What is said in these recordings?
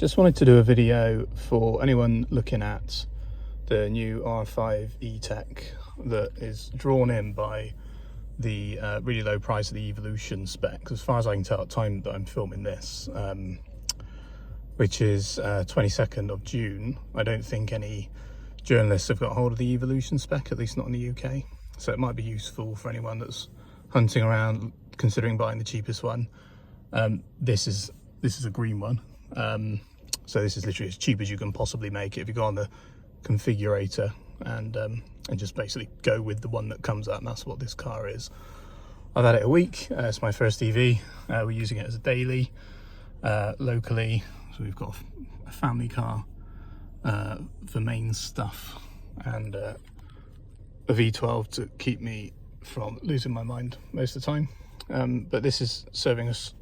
Just wanted to do a video for anyone looking at the new R5 E-Tech that is drawn in by the really low price of the Evolution spec. As far as I can tell at the time that I'm filming this, which is 22nd of June, I don't think any journalists have got hold of the Evolution spec, at least not in the UK. So it might be useful for anyone that's hunting around considering buying the cheapest one. This is a green one. So this is literally as cheap as you can possibly make it. If you go on the configurator and just basically go with the one that comes up, and that's what this car is. I've had it a week. It's my first EV. We're using it as a daily locally. So we've got a family car for main stuff and a V12 to keep me from losing my mind most of the time. But this is serving us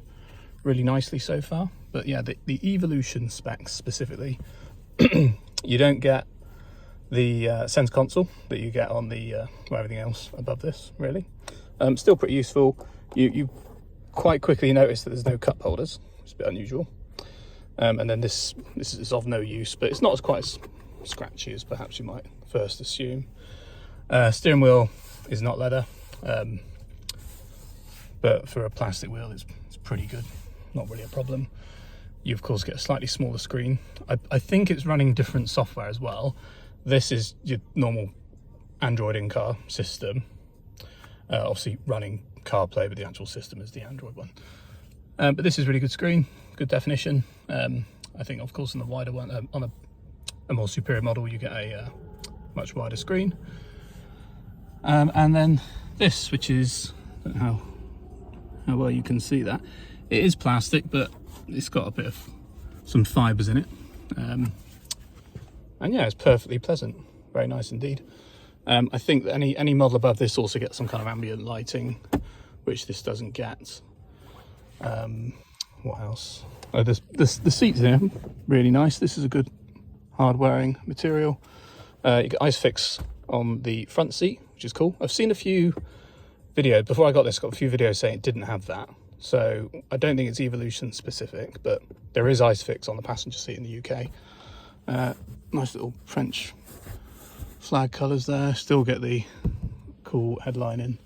really nicely so far. But yeah, the Evolution specs specifically, you don't get the center console that you get on the everything else above this, really. Still pretty useful. You quite quickly notice that there's no cup holders. It's a bit unusual. And then this is of no use, but it's not quite as scratchy as perhaps you might first assume. Steering wheel is not leather, but for a plastic wheel it's pretty good. Not really a problem. You of course get a slightly smaller screen. I think it's running different software as well. This is your normal Android in-car system, obviously running CarPlay, but the actual system is the Android one. But this is really good screen, good definition. I think of course on the wider one, on a more superior model, you get a much wider screen. And then this, which is, I don't know how well you can see that. It is plastic, but it's got a bit of some fibres in it. And yeah, it's perfectly pleasant. Very nice indeed. I think that any model above this also gets some kind of ambient lighting, which this doesn't get. What else? Oh, the seats here, really nice. This is a good hard-wearing material. You get ISOFIX on the front seat, which is cool. I've seen a few videos, before I got this, got a few videos saying it didn't have that. So I don't think it's Evolution specific, but there is ISOFIX on the passenger seat in the UK. Nice little French flag colours there. Still get the cool headlining.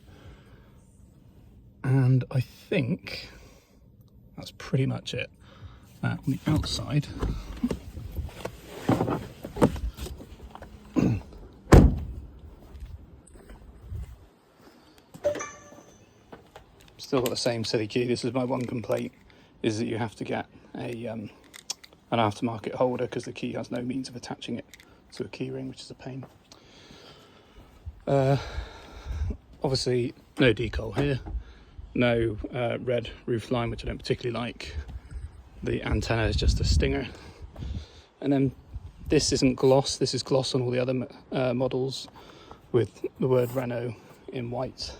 And I think that's pretty much it. On the outside, still got the same silly key. This is my one complaint, is that you have to get an aftermarket holder because the key has no means of attaching it to a key ring, which is a pain. Obviously no decal here, no red roof line, which I don't particularly like. The antenna is just a stinger. And then this isn't gloss, this is gloss on all the other models with the word Renault in white.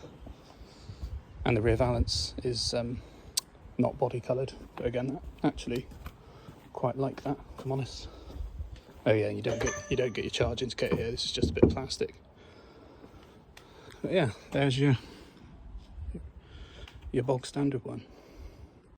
And the rear valance is not body coloured, but again, actually quite like that, if I'm honest. Oh yeah, you don't get your charge indicator here. This is just a bit of plastic. But yeah, there's your bog standard one.